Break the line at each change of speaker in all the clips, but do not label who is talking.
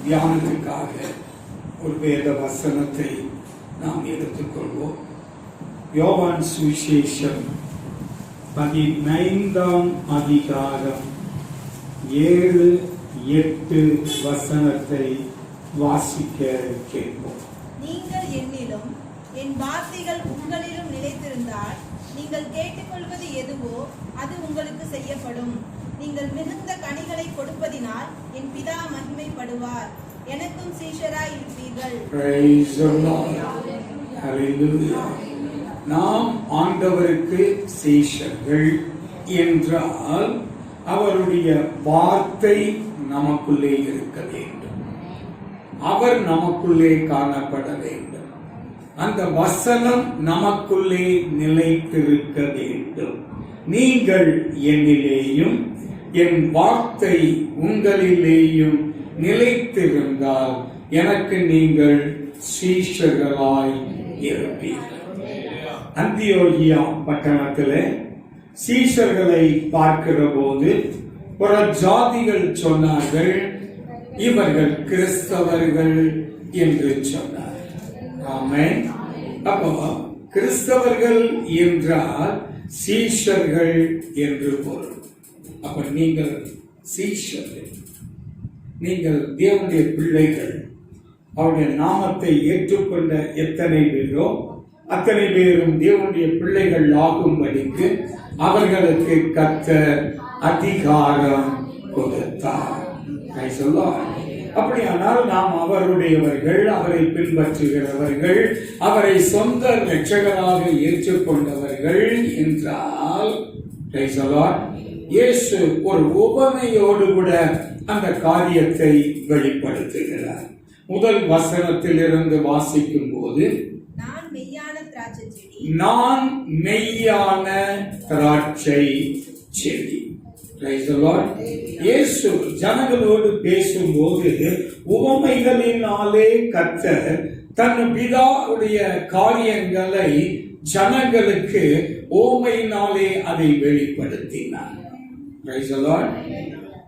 தியானத்துக்காக ஒரு வேத வசனத்தை நாம் எடுத்துக்கொள்வோம். யோவான் சுவிசேஷம் 15ஆம் அதிகாரம் 7-8 வசனத்தை வாசிக்க கேட்போம்.
நீங்கள் என்னிலும் என் வார்த்தைகள் உங்களிலும் நிலைத்திருந்தால் நீங்கள் கேட்டுக்கொள்வது எதுவோ அது உங்களுக்கு செய்யப்படும். நீங்கள் மிகுந்த கனிகளை கொடுப்பதினால் என் பிதா மகிமைப்படுவார். எனக்கும் சீஷராய் இருப்பீர்கள்.
Praise the Lord. Hallelujah. நாம் ஆண்டவருக்கு சீஷர்கள் என்றால் அவருடைய வார்த்தை நமக்குள்ளே இருக்க வேண்டும். அவர் நமக்குள்ளே காணப்பட வேண்டும். அந்த வசனம் நமக்குள்ளே நிலைத்திருக்க வேண்டும். நீங்கள் என்னிலேயும் என் வார்த்தை உங்களிலேயும் நிலைத்திருந்தால் எனக்கு நீங்கள் சீஷர்களாய் இருப்பீர்கள். அந்தியோகியா பட்டணத்திலே சீஷர்களை பார்க்கிற போது புற ஜாதிகள் சொன்னார்கள், இவர்கள் கிறிஸ்தவர்கள் என்று சொன்னார். ஆமென். அப்போ கிறிஸ்தவர்கள் என்றால் சீஷர்கள் என்று பொருள். அப்ப நீங்கள் சீஷர்கள், நீங்கள் தேவனுடைய பிள்ளைகள். அவருடைய நாமத்தை ஏற்றுக்கொண்ட எத்தனை பேரோ அத்தனை பேரும் தேவனுடைய பிள்ளைகள் ஆகும்படிக்கு அவர்களுக்கு கர்த்தர் அதிகாரம் கொடுத்தார். அப்படியானால் நாம் அவருடையவர்கள், அவரை பின்பற்றுகிறவர்கள், அவரை சொந்த இரட்சகராக ஏற்றுக்கொண்டவர்கள் என்றால் இயேசு ஒரு உபமையோடு கூட அந்த காரியத்தை வெளிப்படுத்துகிறார். முதல் வசனத்திலிருந்து வாசிக்கும் போது, நான் மெய்யான திராட்சை செடி. இயேசு ஜனங்களோடு பேசும்போது உவமைகளினாலே கர்த்தர் தன் பிதாவுடைய காரியங்களை ஜனங்களுக்கு உவமையினாலே அதை வெளிப்படுத்தினார்.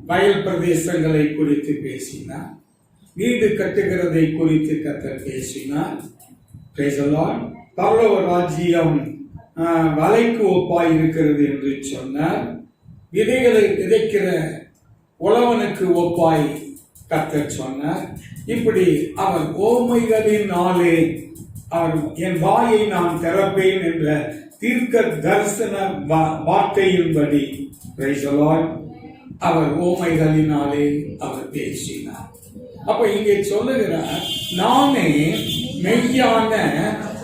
வயல் பிரதேசங்களை குறித்து பேசினார். வீடு கட்டுகிறதை குறித்து கர்த்தர் பேசினார். பரலோக ராஜ்யம் வலைக்கு ஒப்பாய் இருக்கிறது என்று சொன்னார். விதைகளை விதைக்கிற உழவனுக்கு ஒப்பாய் கர்த்தர் சொன்னார். இப்படி அவர் ஓமைகளினாலே அவர் என் வாயை நான் திறப்பேன் என்ற தீர்க்க தரிசன வார்த்தையின்படி அவர் ஓமைகளினாலே அவர் பேசினார். அப்ப இங்கே சொல்லுகிறார், நானே மெய்யான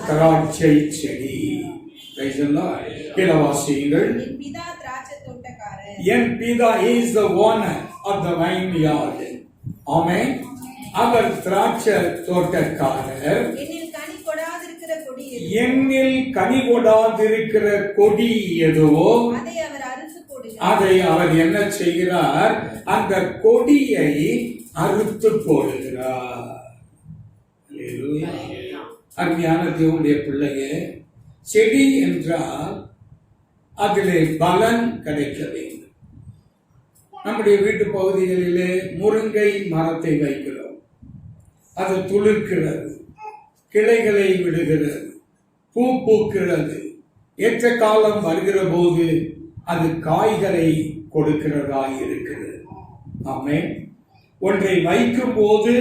திராட்சை செடி. பிறவாசியுங்கள், என் பிதா is the owner of the vineyard. ஆமென். அவர் திராட்சை தோட்டக்காரர். என்னில் கனி கொடாதிருக்கிற கொடி எதுவோ அதை அவர் என்ன செய்கிறார்? அந்த கொடியை அறுத்து போடுகிறார். அருமையான தேவனுடைய பிள்ளையே, செடி என்றால் அதிலே பலன் கிடைக்க வேண்டும். நம்முடைய வீட்டு பகுதிகளிலே முருங்கை மரத்தை வைக்கிறோம். அது துளிர்க்கிறது, கிளைகளை விடுகிறது, பூ பூக்கிறது. ஏற்ற காலம் வருகிற போது அது காய்களை கொடுக்கிறதாய் இருக்கிறது. ஆமென். ஒன்றை வைக்கும் போது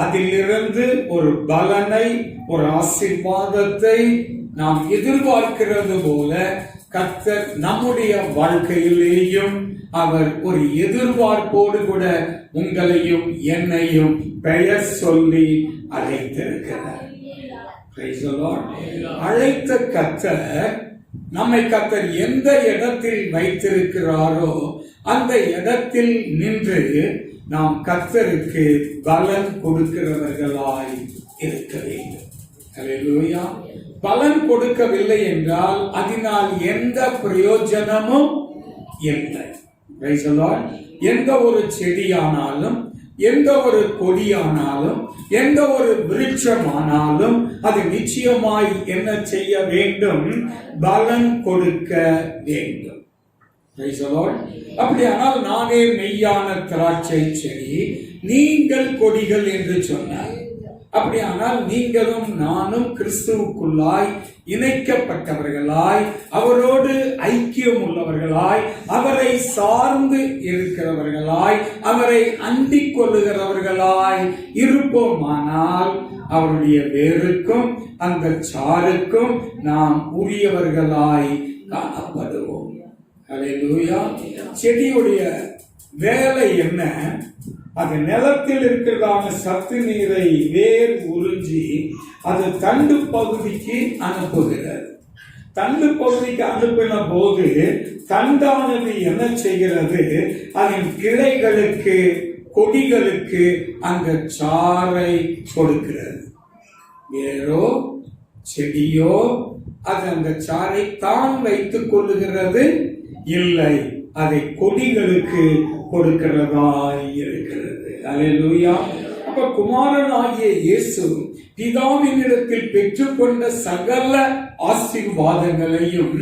அதிலிருந்து ஒரு பலனை, ஒரு ஆசீர்வாதத்தை நாம் எதிர்பார்க்கிறது போல கர்த்தர் நம்முடைய வாழ்க்கையிலேயும் அவர் ஒரு எதிர்பார்ப்போடு கூட உங்களையும் என்னையும் பெயர் சொல்லி அழைத்திருக்கிறார். அழைத்த கர்த்தர் நம்மை கர்த்தர் எந்த இடத்தில் வைத்திருக்கிறாரோ அந்த இடத்தில் நின்று நாம் கர்த்தருக்கு பலன் கொடுக்கிறவர்களாய் இருக்க வேண்டும். அல்லேலூயா. பலன் கொடுக்கவில்லை என்றால் அதனால் எந்த பிரயோஜனமும் இல்லை. எந்த ஒரு செடியானாலும், எந்த ஒரு கொடியானாலும், எந்த ஒரு விருட்சமானாலும் அது நிச்சயமாய் என்ன செய்ய வேண்டும்? பலன் கொடுக்க வேண்டும். Praise the Lord. அப்படியானால் நானே மெய்யான திராட்சை செடி, நீங்கள் கொடிகள் என்று சொன்னார். அப்படியானால் நீங்களும் நானும் கிறிஸ்துவுக்குள்ளாய் இணைக்கப்பட்டவர்களாய், அவரோடு ஐக்கியம் உள்ளவர்களாய், அவரை சார்ந்து இருக்கிறவர்களாய், அவரை அண்டிக் கொள்ளுகிறவர்களாய் இருப்போமானால் அவருடைய வேருக்கும் அந்த சாருக்கும் நாம் உரியவர்களாய் காணப்படுவோம். அல்லேலூயா. செடியுடைய வேலை என்ன? அது நிலத்தில் இருக்கிறதான சத்து நீரை வேர் உறிஞ்சி அது தண்டு பகுதிக்கு அனுப்புகிறது. தண்டு பகுதிக்கு அனுப்பின போது தண்டானது என்ன செய்கிறது? அதன் கிளைகளுக்கு, கொடிகளுக்கு அந்த சாறை கொடுக்கிறது. வேரோ செடியோ அது அந்த சாறை தான் வைத்துக் கொள்ளுகிறது இல்லை, அதை கொடிகளுக்கு கொடுக்கிறதாய் இருக்கிறது. அல்லேலூயா. அப்ப குமாரனாகிய இயேசு பிதாவினிடத்தில் பெற்றுக்கொண்ட சகல ஆசீர்வாதங்களையும்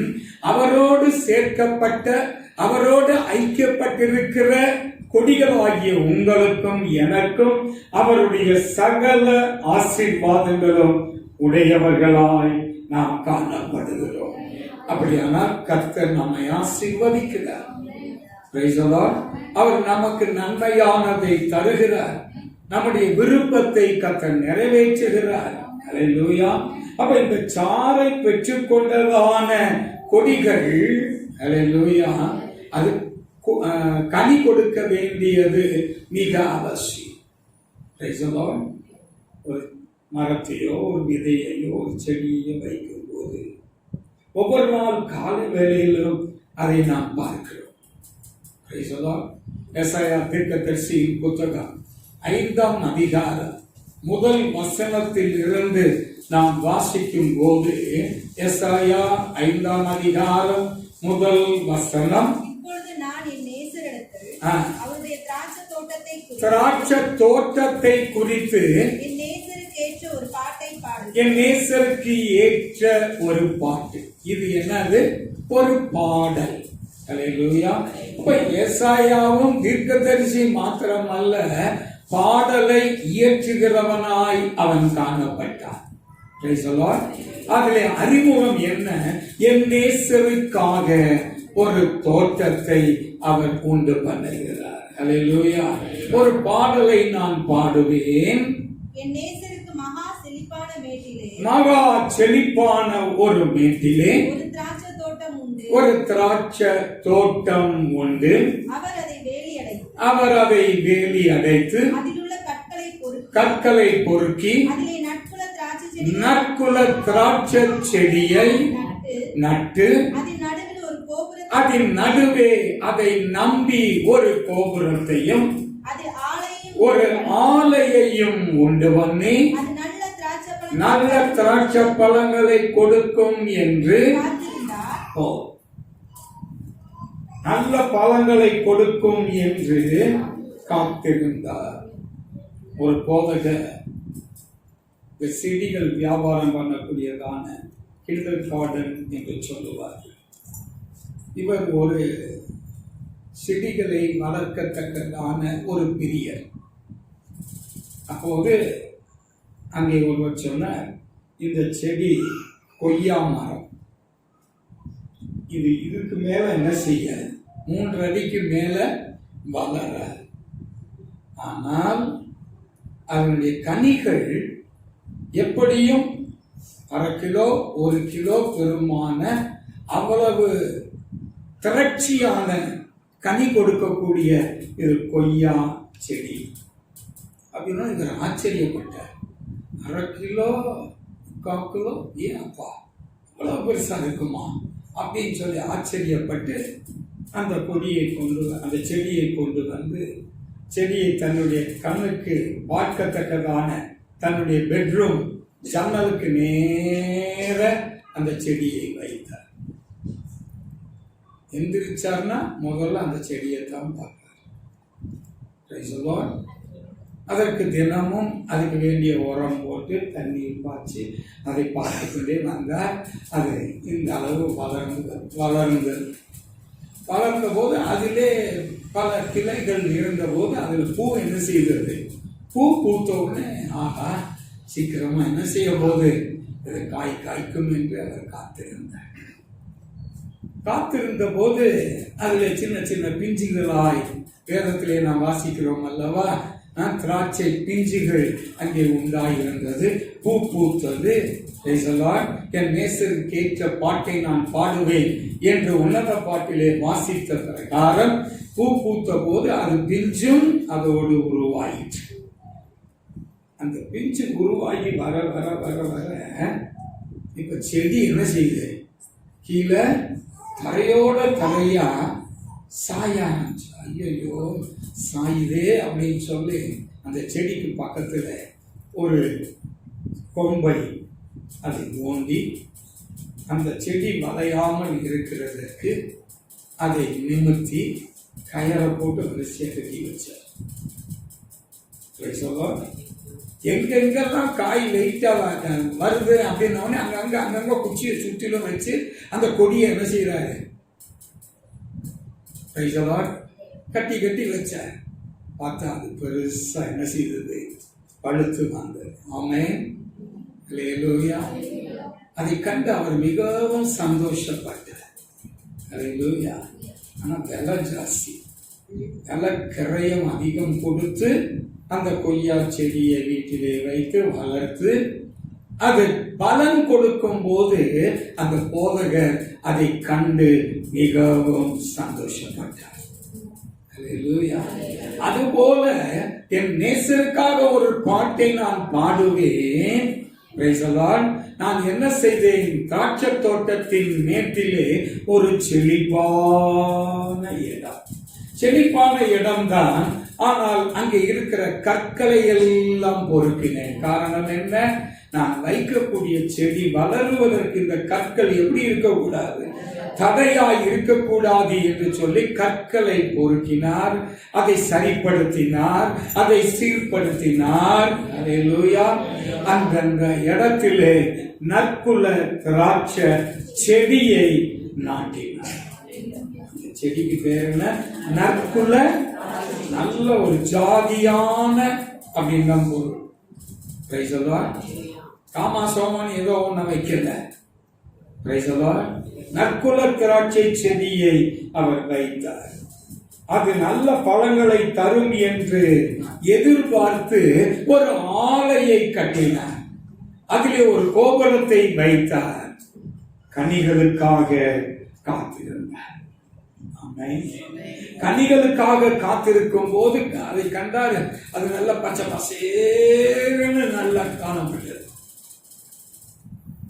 அவரோடு சேர்க்கப்பட்ட, அவரோடு ஐக்கியப்பட்டிருக்கிற கொடிகளாகிய உங்களுக்கும் எனக்கும் அவருடைய சகல ஆசீர்வாதங்களும் உடையவர்களாய் நாம் காணப்படுகிறோம். அப்படியானால் கர்த்தர் நம்மை ஆசீர்வதிக்கிறார். Praise the Lord. அவர் நமக்கு நன்மையானதை தருகிறார். நம்முடைய விருப்பத்தை கர்த்தர் நிறைவேற்றுகிறார். அல்லேலூயா. அப்ப இந்த சாறை பெற்றுக்கொண்டதான கொடிகள், அல்லேலூயா, அது கனி கொடுக்க வேண்டியது மிக அவசியம். Praise the Lord. ஒரு மரத்தையோ ஒரு விதையையோ ஒரு செடியையோ வைக்கும் போது ஒவ்வொரு நாள் காலை வேளையிலும் அதை நாம் பார்க்கிறோம். எசாயா தீர்க்கதரிசியின் புத்தகம் 5ஆம் அதிகாரம் முதல் வசனத்தில் இருந்து நாம் வாசிக்கும் போது, எசாயா 5ஆம் அதிகாரம் முதல் வசனம்,
இப்பொழுது நான் என் நேசரிடத்தில் அவருடைய
திராட்சை தோட்டத்தை குறித்து
என் நேசருக்கு ஏற்ற ஒரு பாட்டை பாடு.
என் நேசருக்கு ஏற்ற ஒரு பாட்டு. இது என்னது? ஒரு பாடல். அல்லேலூயா. அப்ப எசாயாவும் தீர்க்கதரிசி மாத்திரமல்ல, பாடலை இயற்றுகிறவனாய் அவன் காணப்பட்டான். Praise the Lord. அதிலே அறிமுகம் என்ன? என் நேசருக்காக ஒரு தோட்டத்தை அவர் உண்டு பண்ணுகிறார். அல்லேலூயா. ஒரு பாடலை நான் பாடுவேன்.
என் நேசருக்கு மகா செழிப்பான மேட்டிலே,
மகா செழிப்பான ஒரு மேட்டிலே
ஒரு திராட்சை தோட்டம் உண்டு.
ஒரு திராட்சை தோட்டம் உண்டு.
அவர் அதை வேலி அடைத்து
அதிலுள்ள கற்களை பொறுக்கி
அதிலே
நற்குல திராட்சை செடியை நட்டு அதன் நடுவே அதை நம்பி ஒரு கோபுரத்தையும் ஒரு ஆலையையும் உண்டு பண்ணி நல்ல திராட்சை பழங்களை கொடுக்கும் என்று, நல்ல பழங்களை கொடுக்கும் என்று காத்திருந்தார். ஒரு போதகர் இந்த செடிகள் வியாபாரம் பண்ணக்கூடியதான கிண்டர் கார்டன் என்று சொல்லுவார். இவர் ஒரு செடிகளை வளர்க்கத்தக்கதான ஒரு பிரியர். அப்போது அங்கே ஒருவர் சொன்னார், இந்த செடி கொய்யா மரம், இது இதுக்கு மேல என்ன செய்ய 3 அடிக்கு மேல வளர, ஆனால் அதனுடைய கனிகள் எப்படியும் 1/2 கிலோ 1 கிலோ பெருமான அவ்வளவு திரட்சியான கனி கொடுக்கக்கூடிய இது கொய்யா செடி அப்படின்னா இவர் ஆச்சரியப்பட்டார். 1/2 கிலோ 1/4 கிலோ, ஏன் அப்பா அவ்வளவு பெருசா இருக்குமா அப்படின்னு சொல்லி ஆச்சரியப்பட்டு அந்த அந்த செடியை கொண்டு வந்து செடியை தன்னுடைய கண்ணுக்கு பார்க்கத்தக்கதான தன்னுடைய பெட்ரூம் ஜன்னலுக்கு நேர அந்த செடியை வைத்தார். எந்திரிச்சார்னா முதல்ல அந்த செடியை தான் பார்ப்பார். அதற்கு தினமும் அதுக்கு வேண்டிய உரம் போட்டு தண்ணீர் பாய்ச்சி அதை பார்த்து கொண்டே வந்தார். அது இந்த அளவு வளர்ந்தது. வளர்ந்த போது அதிலே பல கிளைகள் இருந்த போது அதில் பூ என்ன செய்தது? பூ பூத்த உடனே ஆஹா, சீக்கிரமா என்ன செய்ய போது இது காய் காய்க்கும் என்று அவர் காத்திருந்த போது அதுல சின்ன சின்ன பிஞ்சுகளாய் வேதத்திலே நாம் வாசிக்கிறோம் அல்லவா, திராட்சை பிஞ்சுகள் அங்கே உண்டாயிருந்தது, பூ பூத்தது. என் நேசருக்கு ஏற்ற பாட்டை நான் பாடுவேன் என்று உன்னத பாட்டிலே வாசித்த பிரகாரம் பூ பூத்த போது அது பிஞ்சும் அதோடு உருவாயிற்று. அந்த பிஞ்சு உருவாகி வர வர வர வர இப்ப செடி என்ன செய்யுது? கீழே தரையோட தரையா சாயா, ஐயோ சாயுதே அப்படின்னு சொல்லி அந்த செடிக்கு பக்கத்துல ஒரு கொம்பை அதை ஓண்டி அந்த செடி வளையாமல் இருக்கிறதற்கு அதை நிமிர்த்தி கயரை போட்டு வரிசையை கட்டி வச்சார். எங்கெங்கெல்லாம் காய் லைட்டா வருது அப்படின்னோடனே அங்கங்க குச்சியை சுற்றிலும் வச்சு அந்த கொடியை என்ன செய்யறாரு? கட்டி கட்டி வச்சார். பார்த்தா அது பெருசா என்ன செய்தது? பழுத்து வந்தது. ஆமென், அல்லேலூயா. அதை கண்டு அவர் மிகவும் சந்தோஷப்பட்டார். அல்லேலூயா. ஆனா விலை ஜாஸ்தி, விலை கிரயம் அதிகம் கொடுத்து அந்த கொய்யா செடியை வீட்டிலே வைத்து வளர்த்து அது பலன் கொடுக்கும் போது அந்த போதகர் அதை கண்டு மிகவும் சந்தோஷப்பட்டார். அதுபோல என் நேசருக்காக ஒரு பாட்டை நான் பாடுவேன். நான் என்ன செய்தேன்? திராட்சை தோட்டத்தின் மேட்டிலே ஒரு செழிப்பான இடம்தான். ஆனால் அங்கே இருக்கிற கற்களை எல்லாம் பொறுக்கினேன். காரணம் என்ன? நான் வைக்கக்கூடிய செடி வளருவதற்கு இந்த கற்கள் எப்படி இருக்கக்கூடாது? தடையாய் இருக்கக்கூடாது என்று சொல்லி கற்களை பொறுக்கினார், அதை சரிப்படுத்தினார், அதை சீர்படுத்தினார். அல்லேலூயா. அந்த இடத்திலே நற்குல திராட்சை செடியை நாட்டினார். செடிக்கு பேர் என்ன? நற்குல, நல்ல ஒரு ஜாதியான அப்படின்னு தான் பொருள். காமா சோமான் ஏதோ ஒண்ணு வைக்கல. நற்குல திராட்சை செடியை அவர் வைத்தார். அது நல்ல பழங்களை தரும் என்று எதிர்பார்த்து ஒரு ஆலையை கட்டினார். அதிலே ஒரு கோபுரத்தை வைத்தார். கனிகளுக்காக காத்திருந்தார். கனிகளுக்காக காத்திருக்கும் போது அதை கண்டார். அது நல்ல பச்சை பசேன்னு நல்லா காணப்பட்டது.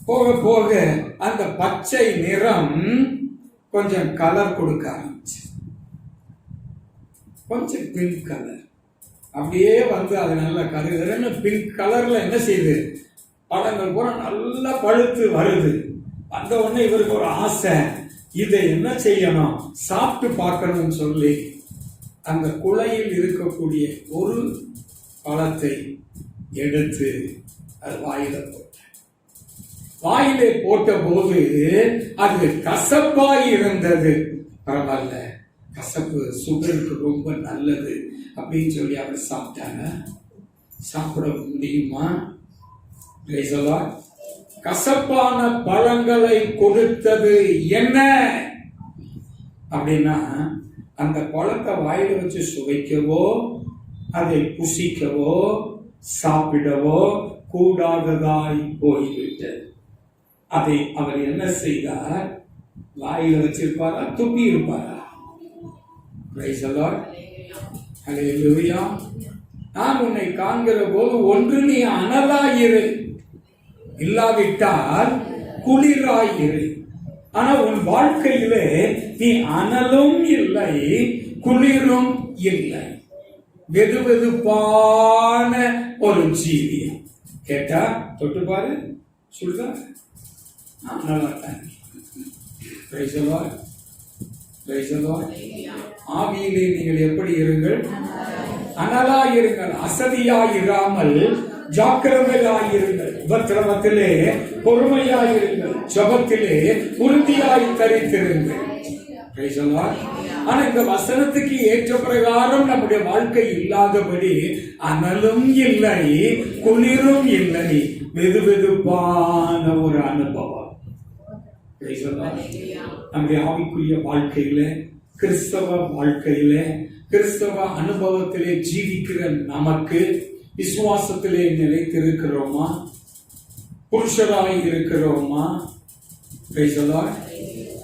போக போக அந்த பச்சை நிறம் கொஞ்சம் கலர் கொடுக்க ஆரம்பிச்சு, கொஞ்சம் பிங்க் கலர் அப்படியே வந்து அது நல்ல கருதுன்னு பிங்க் கலர்ல என்ன செய்யுது? பழங்கள் பூரா நல்லா பழுத்து வருது. வந்த உடனே இவருக்கு ஒரு ஆசை, இதை என்ன செய்யணும், சாப்பிட்டு பார்க்கணும்னு சொல்லி அந்த குலையில் இருக்கக்கூடிய ஒரு பழத்தை எடுத்து அது வாயில போட்டார். வாயிலே போட்ட போது அது கசப்பாய் இருந்தது. பரவாயில்ல, கசப்பு சுகருக்கு ரொம்ப நல்லது அப்படின்னு சொல்லி அவர் சாப்பிட்டாங்க. சாப்பிட முடியுமா? கசப்பான பழங்களை கொடுத்தது என்ன அப்படின்னா, அந்த பழத்தை வாயில வச்சு சுவைக்கவோ அதை புசிக்கவோ சாப்பிடவோ கூடாததாய் போய்விட்டது. அதை அவர் என்ன செய்தார்? வாயில வச்சிருப்பாரா, துப்பி இருப்பாரா? நான் உன்னை காண்கிற போது ஒன்று நீ அனலாயிரு, இல்லாவிட்டால் குளிராயிரு. ஆனா உன் வாழ்க்கையிலே நீ அனலும் இல்லை குளிரும் இல்லை, வெதுவெதுப்பான ஒரு ஜீவி. கேட்டா தொட்டு பாரு, சொல்லுதா? ஆவியிலே நீங்கள் எப்படி இருங்கள்? அனலாயிருங்கள், அசதியாயிராமல் ஜாக்கிரதையாயிருங்கள், உபத்திரவத்திலே பொறுமையாயிருங்கள், ஜபத்திலே உறுதியாய் தரித்திருங்கள். Praise the Lord. ஆனா இந்த வசனத்துக்கு ஏற்ற பிரகாரம் நம்முடைய வாழ்க்கை இல்லாதபடி அனலும் இல்லை, குளிரும் இல்லை, வெதுவெதுப்பான ஒரு அனுபவம். Praise the Lord. நம்முடைய ஆவிக்குரிய வாழ்க்கையில, கிறிஸ்தவ வாழ்க்கையில, கிறிஸ்தவ அனுபவத்திலே ஜீவிக்கிற நமக்கு விசுவாசத்திலே நிலைத்திருக்கிறோமா? புருஷராய் இருக்கிறோமா? Praise the Lord.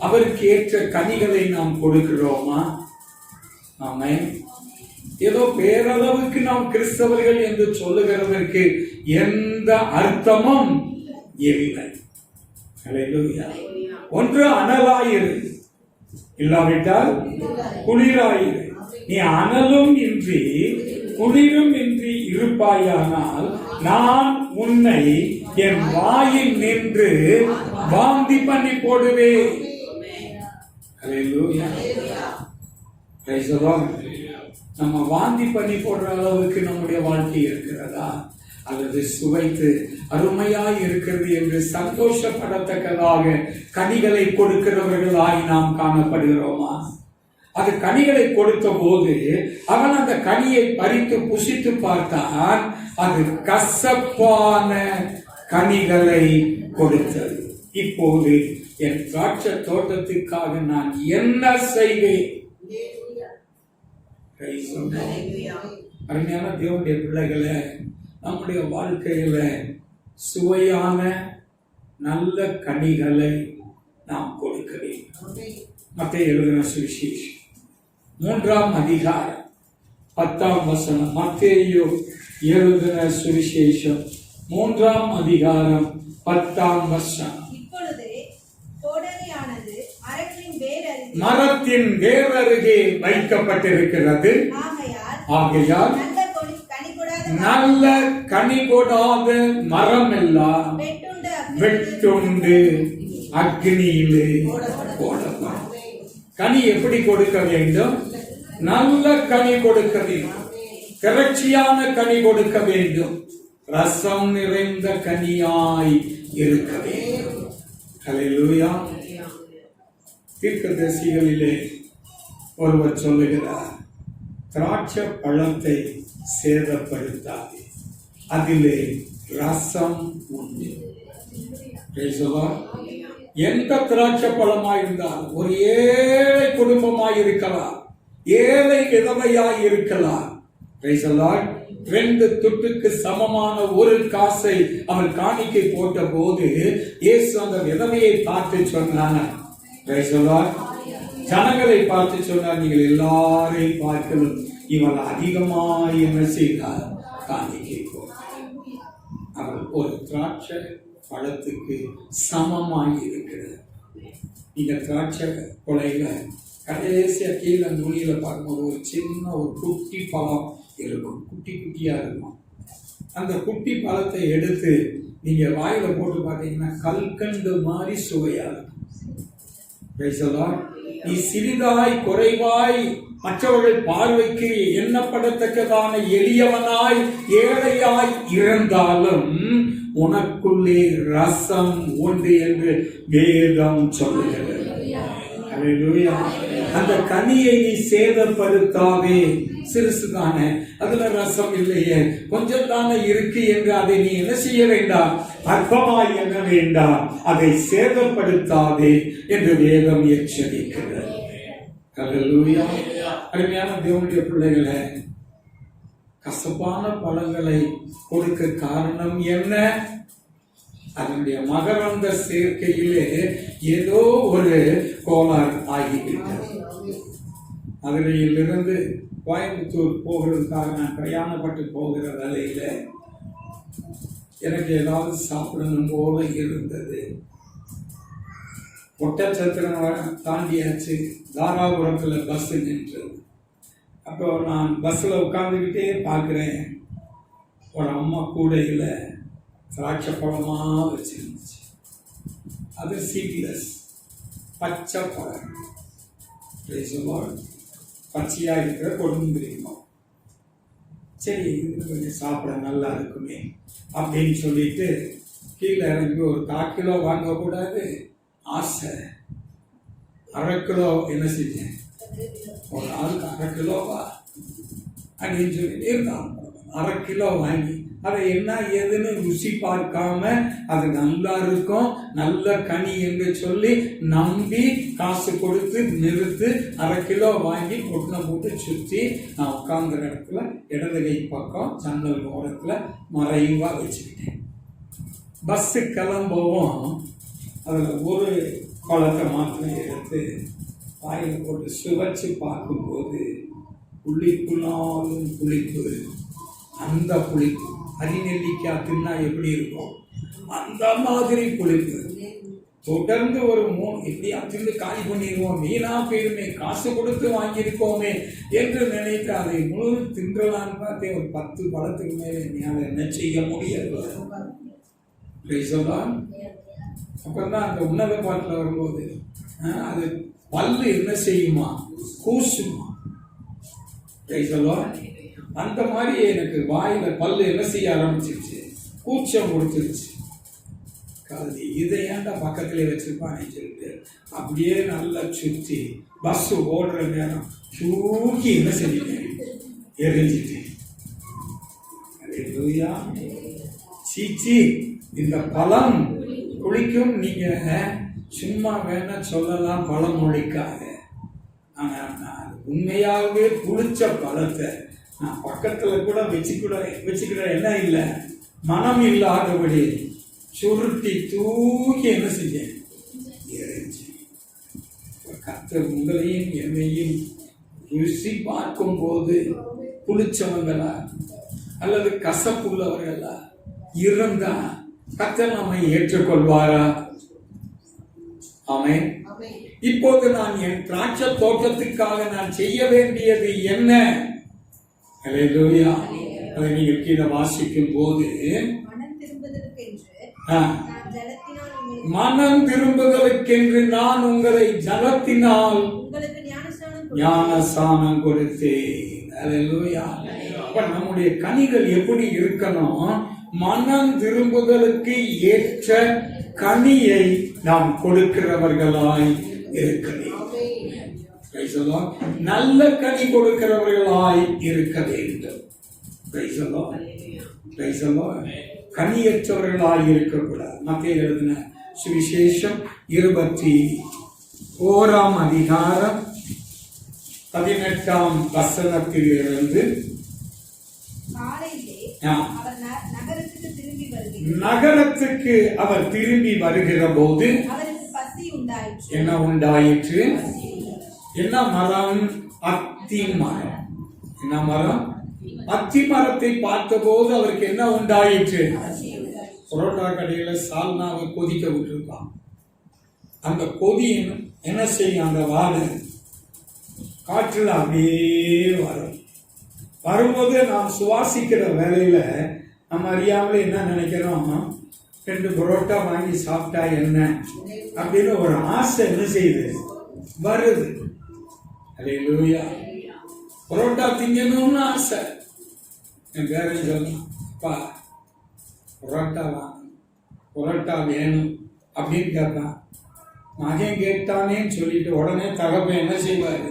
அவருக்கு ஏற்ற கனிகளை நாம் கொடுக்கிறோமா? ஆமென். ஏதோ பேரளவுக்கு நாம் கிறிஸ்தவர்கள் என்று சொல்லுகிறதற்கு எந்த அர்த்தமும் இல்லை. ஹல்லேலூயா. ஒன்று அனலாயிரு, இல்லாவிட்டால் குளிராயிரு. நீ அனலும் இன்றி குளிரும் இன்றி இருப்பாயானால் நான் உன்னை என் வாயில் நின்று வாந்தி பண்ணி போடுவேன். ஹல்லேலூயா. Praise the lord. நம்ம வாந்தி பண்ணி போடுற அளவுக்கு நம்முடைய வாழ்க்கை இருக்கிறதா, அல்லது சுவைத்து அருமையாய் இருக்கிறது என்று சந்தோஷப்படத்தக்கதாக கனிகளை கொடுக்கிறவர்களாய் நாம் காணப்படுகிறோமா? அது கனிகளை கொடுத்த போது அவன் அந்த கனியை பறித்து புசித்து பார்த்தான், அது கசப்பான கனிகளை கொடுத்தது. இப்போது என் திராட்சை தோட்டத்துக்காக நான் என்ன செய்வேன்? அருமையான தேவனுடைய பிள்ளைகளை, நம்முடைய வாழ்க்கையில சுவையான நல்ல கனிகளை நாம் கொடுக்க வேண்டும். மத்தேயு எழுதின சுவிசேஷம் 3ஆம் அதிகாரம் 10ஆம் வசனம். மத்தேயு எழுதின சுவிசேஷம் 3ஆம் அதிகாரம் 10ஆம் வசனம்.
இப்பொழுது கோடரியானது
மரத்தின் வேரருகே வைக்கப்பட்டிருக்கிறது. ஆகையால் நல்ல கனி கொடாத மரம் எல்லாம் வெட்டுண்டு அக்னியிலே போடப்படும். கனி எப்படி கொடுக்க வேண்டும்? நல்ல கனி கொடுக்க வேண்டும், திரட்சியான கனி கொடுக்க வேண்டும், ரசம் நிறைந்த கனியாய் இருக்க வேண்டும். ஹல்லேலூயா. தீர்க்கதரிசிகளிலே ஒருவர் சொல்லுகிறார், திராட்சை பழத்தை சேதப்படுத்தாது, அதிலே ரசம் உண்டு. எந்த திராட்சை பழமாய் இருந்தாலும், ஒரு ஏழை குடும்பமாய் இருக்கலாம், ஏழை விதவையாய் இருக்கலாம், 2 துட்டுக்கு சமமான ஒரு காசை அவர் காணிக்கை போட்ட போது இயேசு அந்த விதவையை பார்த்து சொன்னார், ஜனங்களை பார்த்து சொன்னார், நீங்கள் எல்லாரையும் பார்க்கணும், இவள் அதிகமாய் என்ன செய்தார்? காணிக்கை போட்டார். அவள் ஒரு திராட்சை பழத்துக்கு சமமாய் இருக்கிறது. இந்த திராட்சை கொலையில கடைசியா கீழே நுனியில பார்க்கும்போது ஒரு சின்ன ஒரு குட்டி பழம் இருக்கும், குட்டி குட்டியா இருக்கும். அந்த குட்டி பழத்தை எடுத்து நீங்க வாயில போட்டு பார்த்தீங்கன்னா கல்கண்டு மாதிரி சுவையா இருக்கும். நீ சிறிதாய் குறைவாய் மற்றவர்கள் பார்வைக்கு எண்ணப்படத்தக்கதான எளியவனாய் ஏழையாய் இருந்தாலும் உனக்குள்ளே ரசம் உண்டு என்று வேதம் சொல்லுகிறது. அந்த கனியை நீ சேதப்படுத்தாதே. சிறுசுதானே, அதுல ரசம் இல்லையே, கொஞ்சம் தானே இருக்கு என்று அதை நீ என்ன செய்ய வேண்டாம்? அற்பமாய் எண்ண வேண்டாம், அதை சேதப்படுத்தாதே என்று வேதம் எச்சரிக்கிறது. ஹல்லேலூயா. அருமையான தேவனுடைய பிள்ளைகளை, கசப்பான பழங்களை கொடுக்க காரணம் என்ன? அதனுடைய மகரந்த சேர்க்கையிலே ஏதோ ஒரு கோளாறு ஆகிவிட்டது. மதுரையிலிருந்து கோயம்புத்தூர் போகிறதுக்காக நான் பிரயாணப்பட்டு போகிற வேலையில எனக்கு ஏதாவது சாப்பிடணும் போல இருந்தது. ஒட்டச்சத்திரம் தாண்டியாச்சு, தாராபுரத்தில் பஸ் நின்றது. அப்போ நான் பஸ்ஸில் உட்காந்துக்கிட்டே பார்க்குறேன், ஒரு அம்மா கூடையில் திராட்சை பழமாக வச்சிருந்துச்சு. அது சீட்லெஸ், பச்சை பழம், பச்சையாக இருக்கிற கொடுங்குறீங்க. சரி, இது கொஞ்சம் சாப்பிட நல்லா இருக்குமே அப்படின்னு சொல்லிட்டு கீழே இறங்கி ஒரு 1/4 கிலோ வாங்கக்கூடாது ஆசை. 1/2 கிலோ என்ன செஞ்சேன், ஒரு ஆளுக்கு 1/2 கிலோவா அப்படின்னு சொல்லிட்டு இருந்தான். 1/2 கிலோ வாங்கி அதை என்ன ஏதுன்னு ருசி பார்க்காம அது நல்லா இருக்கும், நல்ல கனி என்று சொல்லி நம்பி காசு கொடுத்து நிறுத்து 1/2 கிலோ வாங்கி பொட்டனை போட்டு சுற்றி நான் உட்கார்ந்த இடத்துல இடது கை பக்கம் ஜன்னல் ஓரத்துல மறைவா வச்சுக்கிட்டேன். பஸ்ஸு கிளம்பவும் அதில் ஒரு பழத்தை மாத்திரம் எடுத்து வாயில் போட்டு சுவைச்சு பார்க்கும்போது புளிப்புனாலும் புளிப்பு, அந்த புளிப்பு அரிநெல்லிக்காய் தின்னா எப்படி இருக்கும் அந்த மாதிரி புளிப்பு. தொடர்ந்து ஒரு 3 எப்படியா தின்னு காலி பண்ணிடுவோம், வீணா போயிருமே, காசு கொடுத்து வாங்கியிருக்கோமே என்று நினைத்து அதை முழு தின்றலான்னு பார்த்தேன். ஒரு 10 பழத்துக்கு மேலே என்னால் என்ன செய்ய முடியாது. அப்புறம் அந்த உன்னத பாட்டில் வரும்போது அது பல்லு என்ன செய்யுமா, கூசுமா. அந்த மாதிரி எனக்கு வாயில பல்லு என்ன செய்ய ஆரம்பிச்சிருச்சு, கூச்சம் கொடுத்துருச்சு. இதை ஏன்டா பக்கத்துல வச்சிருப்பான்னு சொல்லிட்டு அப்படியே நல்லா சுத்தி பஸ் ஓடுற நேரம் தூக்கி என்ன செஞ்சிட்டேன், எரிஞ்சிட்டேன். சீச்சி, இந்த பழம் குளிக்கும். நீங்க சும்மா வேணா சொல்லலாம் பழம் ஒழிக்காக, ஆனா நான் உண்மையாகவே புளிச்ச பழத்தை நான் பக்கத்துல கூட வச்சுக்கிற என்ன இல்லை, மனம் இல்லாதபடி சுருட்டி தூக்கி என்ன செஞ்சேன், எரிஞ்சு. கர்த்தர் உங்களையும் என்னையும் ருசி பார்க்கும் போது புளிச்சவங்களா அல்லது கசப்புள்ளவர்களா இருந்தா கர்த்தர் நம்மை ஏற்றுக்கொள்வாரா? ஆமென். இப்போது நான் என் திராட்சை தோட்டத்துக்காக நான் செய்ய வேண்டியது என்ன? அல்லேலூயா. அதை நீங்கள் கீழே வாசிக்கும் போது மனம் திரும்புதலுக்கென்று நான் உங்களை ஜலத்தினால் ஞானஸ்நானம் கொடுத்தேன். அல்லேலூயா. அப்ப நம்முடைய கனிகள் எப்படி இருக்கணும்? மனம் திரும்புதலுக்கு ஏற்ற கனியை நாம் கொடுக்கிறவர்களாய் இருக்க வேண்டும். நல்ல கனி கொடுக்கிறவர்களாய் இருக்க வேண்டும். கனியற்றவர்களாய் இருக்கக்கூடாது. மத்தேயு எழுதின சுவிசேஷம் 21 அதிகாரம் 18 வசனத்திலிருந்து நகரத்துக்கு அவர் திரும்பி வருகிற போது என்ன உண்டாயிற்று? என்ன மரம்? அத்தி மரம். என்ன மரம்? அத்தி மரத்தை பார்த்தபோது அவருக்கு என்ன உண்டாயிற்று? புரோட்டா கடையில சால்னாவை கொதிக்க விட்டுருப்பான். அந்த கொதி என்ன செய்யும்? அந்த வாழை காற்றுல அப்படியே வரும். வரும்போது நாம் சுவாசிக்கிற வேலையில நம்ம அறியாமலே என்ன நினைக்கிறோம், 2 புரோட்டா வாங்கி சாப்பிட்டா என்ன அப்படின்னு ஒரு ஆசை என்ன செய்யுது, வருது. அல்லேலூயா. புரோட்டா திங்கணும்னு ஆசை. என் பேரன் சொல்லணும், அப்பா புரோட்டா வாங்க, புரோட்டா வேணும் அப்படின்னு கேட்பான். மகன் கேட்டானேன்னு சொல்லிட்டு உடனே தகப்பன் என்ன செய்வாரு,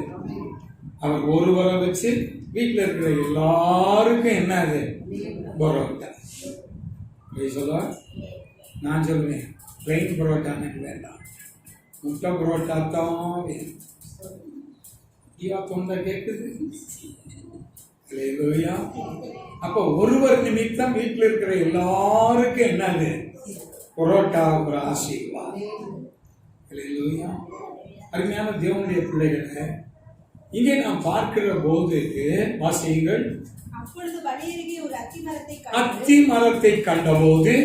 அவர் ஒருவரை வச்சு வீட்டில் இருக்கிற எல்லாருக்கும் என்ன அது பரோட்டா. நான் சொல்லுவேன், பிளைன் பரோட்டா எனக்கு வேண்டாம், முட்டை பரோட்டா தான் வேணும். தொண்டை கேட்குது. அப்ப ஒருவர் நிமித்தம் வீட்டில் இருக்கிற எல்லாருக்கும் என்னது பரோட்டா ஒரு ஆசீர்வாதம். அருமையான தேவனுடைய பிள்ளைகளை இங்கே நாம் பார்க்கிற போது வாசியுங்கள்.
அப்பொழுது வழியருகே ஒரு
அத்தி மரத்தை கண்டபோது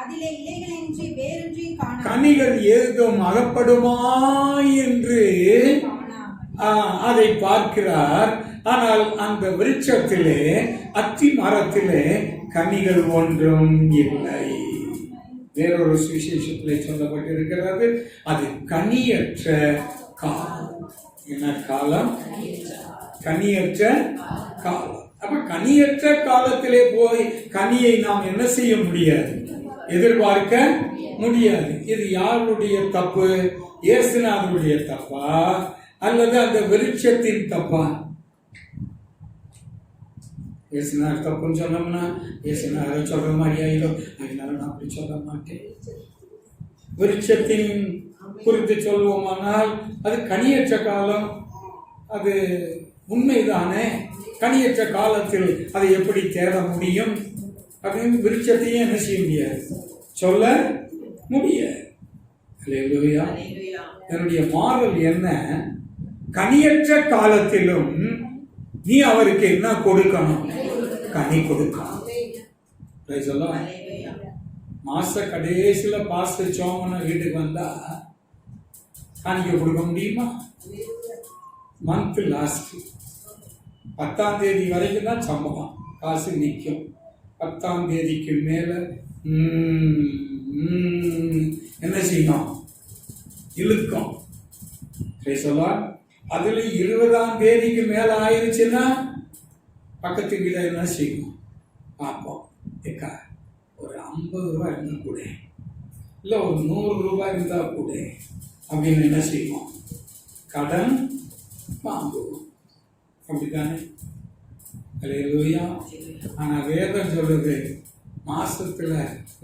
அதிலே இலைகளின்றி வேரின்றி
கனிகள் ஏதும் அகப்படுமா என்று அதை பார்க்கிறார். ஆனால் அந்த விருட்சத்திலே அத்தி மரத்திலே கனிகள் ஒன்றும் இல்லை. வேறொரு சுவிசேஷத்திலே சொல்லப்பட்டிருக்கிறது, அது கனியற்ற காலம். என்ன காலம்? கனியற்ற காலம். அப்ப கனியற்ற காலத்திலே போய் கனியை நாம் என்ன செய்ய முடியாது, எதிர்பார்க்க முடியாது. இது யாருடைய தப்பு? இயேசுநாதருடைய தப்பா அல்லது அந்த விருட்சத்தின் தப்பா? இயேசுநாதர் தப்புன்னு சொன்னோம்னா இயேசுநாதர் சொல்ற மாதிரி ஆயிடும், அதனால நான் அப்படி சொல்ல மாட்டேன். விருட்சத்தின் குறித்து சொல்வோமானால் அது கனியற்ற காலம், அது உண்மைதானே. கனியற்ற காலத்தில் அதை எப்படி தேட முடியும்? அப்படின்னு விருட்சத்தையும் என்ன செய்ய முடியாது, சொல்ல முடியாது. அல்லேலூயா. என்னுடைய மாறல் என்ன? கனியற்ற காலத்திலும் நீ அவருக்கு என்ன கொடுக்கணும்? கனி கொடுக்கணும். மாச கடைசியில பாஸ்டர் சோமன வீட்டுக்கு வந்தா காணிக்க கொடுக்க முடியுமா? மந்த் லாஸ்ட் 10ஆம் தேதி வரைக்கும் தான் சம்பளம், காசு நிற்கும். 10ஆம் தேதிக்கு மேல என்ன செய்யணும்? இழுக்கும். அதுல 20ஆம் தேதிக்கு மேல ஆயிடுச்சுன்னா பக்கத்து வீட என்ன செய்யணும்? பார்ப்போம், ஏக்கா ஒரு 50 ரூபாய் இருந்தா கூட, இல்ல ஒரு 100 ரூபாய் இருந்தா கூட அப்படின்னு என்ன செய்வோம்? கடன் வாங்குவோம். அப்படித்தானே? அல்லேலூயா. ஆனா வேதம் சொல்லுது, மாசத்துல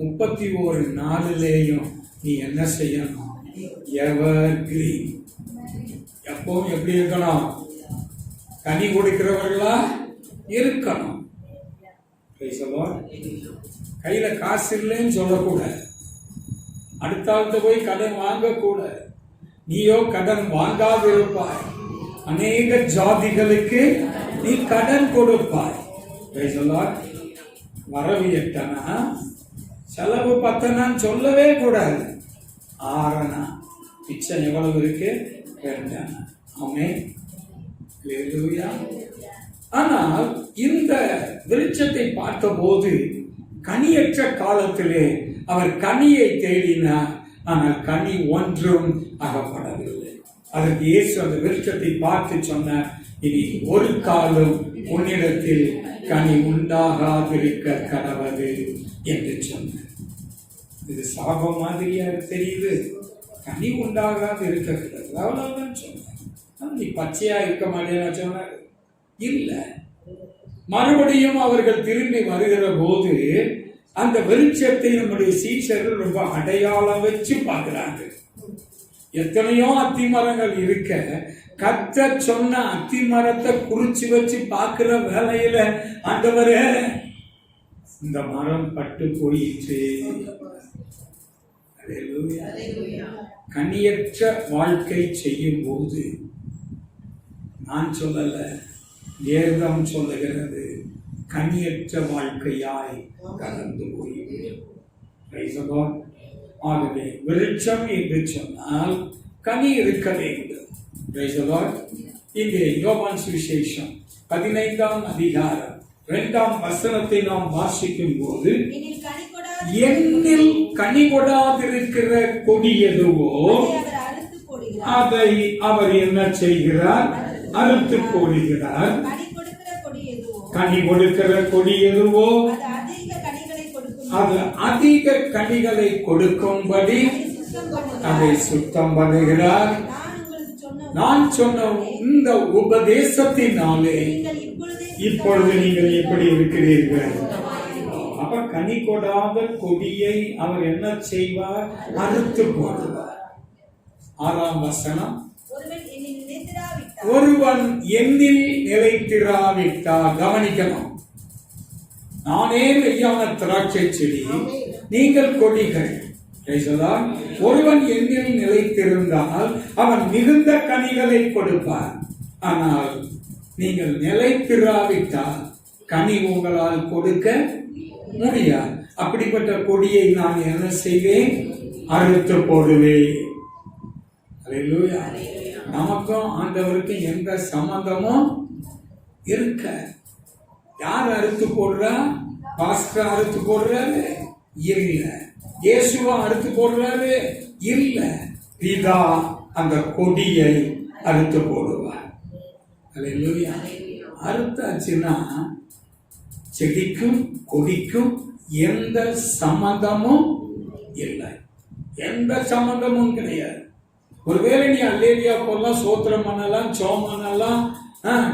31 நாளிலேயும் நீ என்ன செய்யணும்? எவர் கிரீன். எப்பவும் எப்படி இருக்கணும்? கனி கொடுக்கிறவர்களா இருக்கணும். கையில காசு இல்லைன்னு சொல்லக்கூடாது, அடுத்த ஆள்கிட்ட போய் கடன் வாங்கக்கூடாது. நீயோ கடன் வாங்காது இருப்பாய், அநேக ஜாதிகளுக்கு நீ கடன் கொடுப்பாய். வரவு எட்டனா செலவு 10னான்னு சொல்லவே கூடாது. 6னா மிச்சம் எவ்வளவு இருக்கு? 2. ஆமென். அல்லேலூயா. ஆனால் இந்த விருட்சத்தை பார்த்தபோது கனியற்ற காலத்திலே அவர் கனியை தேடினார், ஆனால் கனி ஒன்றும் அகப்படவில்லை. அதற்கு இயேசு அந்த விருட்சத்தை பார்த்து சொன்னார், இனி ஒரு காலம் உன்னிடத்தில் கனி உண்டாகாதிருக்க கடவது என்று சொன்னார். இது சாபம் மாதிரியா தெரியுது. கனி உண்டாகாது இருக்க கூடாது, அவ்வளவுதான் சொன்னார். நீ பச்சையா இருக்க மாட்டேன்னு சொன்னார். இல்ல, மறுபடியும் அவர்கள் திரும்பி வருகிற போது அந்த விருட்சத்தை நம்முடைய சீஷர்கள் ரொம்ப அடையாளம் வச்சு பார்க்கிறாங்க. எத்தனையோ அத்தி மரங்கள் இருக்க, கர்த்தர் சொன்ன அத்தி மரத்தை குறிச்சு வச்சு பார்க்கிற வேலையில ஆண்டவரே இந்த மரம் பட்டு போயிற்று. கனியற்ற வாழ்க்கை செய்யும் போது நான் சொல்லல, வேதம் சொல்லுகிறது, கனியற்ற வாழ்க்கையாய் கடந்து போய்விடும். ஆகவே விருட்சம் என்று சொன்னால் கனி இருக்க வேண்டும். இங்கே யோவான் சுவிசேஷம் 15ஆம் அதிகாரம் 2ஆம் வசனத்தை நாம் வாசிக்கும் போது, என்னில் கனி கொடாதிருக்கிற கொடி எதுவோ அதை அவர் என்ன செய்கிறார்? அறுத்து போடுகிறார். கனி கொடுக்கிற கொடி எதுவோ அது அதிக கனிகளை கொடுக்கும்படி அதை சுத்தம் பண்ணுகிறார். நான் சொன்ன இந்த உபதேசத்தினாலே இப்பொழுது நீங்கள் எப்படி இருக்கிறீர்கள்? அப்ப கனி கொடாத கொடியை அவர் என்ன செய்வார்? அறுத்து போடுவார். 6ஆம் வசனம், ஒருவன் என்னில் நிலைத்திராவிட்டால், கவனிக்கணும், நானே மெய்யான திராட்சை செடி, நீங்கள் கொடிகள். ஒருவன் என்னில் நிலைத்திருந்தால் அவன் மிகுந்த கனிகளை கொடுப்பார். ஆனால் நீங்கள் நிலைத்திராவிட்டால் கனி உங்களால் கொடுக்க முடியாது. அப்படிப்பட்ட கொடியை நான் என்ன செய்வேன்? அறுத்து போடுவேன். அல்லேலூயா. நமக்கும் ஆண்டவருக்கும் எந்த சம்பந்தமும் இருக்க. யார் அறுத்து போடுறா? பாஸ்டர் அறுத்து போடுறாரு? இல்ல. இயேசுவா அறுத்து போடுறாரு? இல்ல. பிதா அந்த கொடியை அறுத்து போடுவார். அல்லேலூயா. அறுத்தாச்சுன்னா செடிக்கும் கொடிக்கும் எந்த சம்பந்தமும் இல்லை, எந்த சம்பந்தமும் கிடையாது. ஒருவேளை நீ அல்லேலியா போடலாம், சோத்திரம் பண்ணலாம், ஜெபம் பண்ணலாம்,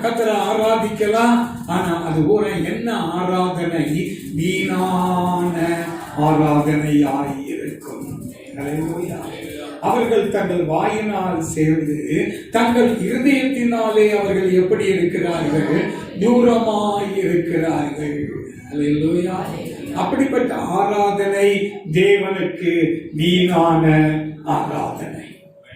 கர்த்தரை ஆராதிக்கலாம். ஆனா அது ஒரு என்ன ஆராதனை? வீணான ஆராதனையாய் இருக்கும். ஹல்லேலூயா. அவர்கள் தங்கள் வாயினால் சேர்ந்து தங்கள் இருதயத்தினாலே அவர்கள் எப்படி இருக்கிறார்கள்? தூரமாய் இருக்கிறார்கள். ஹல்லேலூயா. அப்படிப்பட்ட ஆராதனை தேவனுக்கு வீணான ஆராதனை.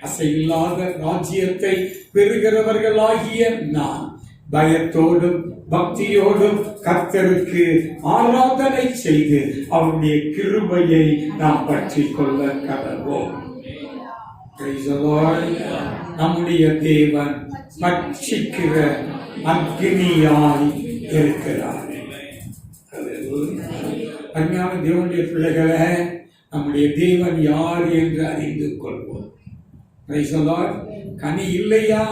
அசையில்லாத ராஜ்யத்தை பெறுகிறவர்களாகிய நாம் பயத்தோடும் பக்தியோடும் கர்த்தருக்கு ஆராதனை செய்து அவருடைய கிருபையை நாம் பற்றி கொள்ள கடவோம். நம்முடைய தேவன் பட்சிக்கிற அக்னியாய் இருக்கிறார். அருமையான தேவனுடைய பிள்ளைகளை, நம்முடைய தேவன் யார் என்று அறிந்து கொள்வோம். கனி இல்லையா,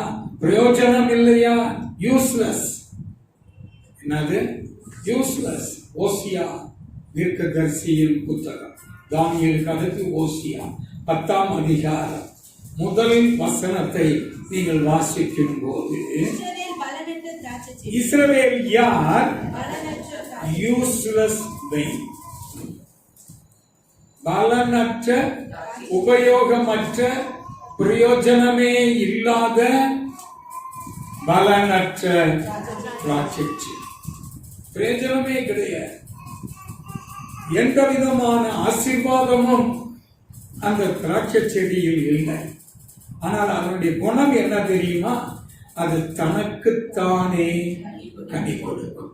பிரயோஜனம் இல்லையா, யூஸ்லெஸ். என்னது யூஸ்லெஸ்? ஓசியா தீர்க்கதரிசியின் புத்தகம், தானியேலுக்கு அடுத்து ஓசியா 10ஆம் அதிகாரம் முதலின் வசனத்தை நீங்கள் வாசிக்கும் போது, இஸ்ரவேல் யார்? யூஸ்லெஸ் வெயின், பலனற்ற, உபயோகமற்ற, பிரயோஜனமே இல்லாத பலனற்ற திராட்சை. பிரயோஜனமே கிடையாது. எந்த விதமான ஆசீர்வாதமும் அந்த திராட்சை செடியில் இல்லை. ஆனால் அதனுடைய குணம் என்ன தெரியுமா? அது தனக்குத்தானே கனி கொடுக்கும்.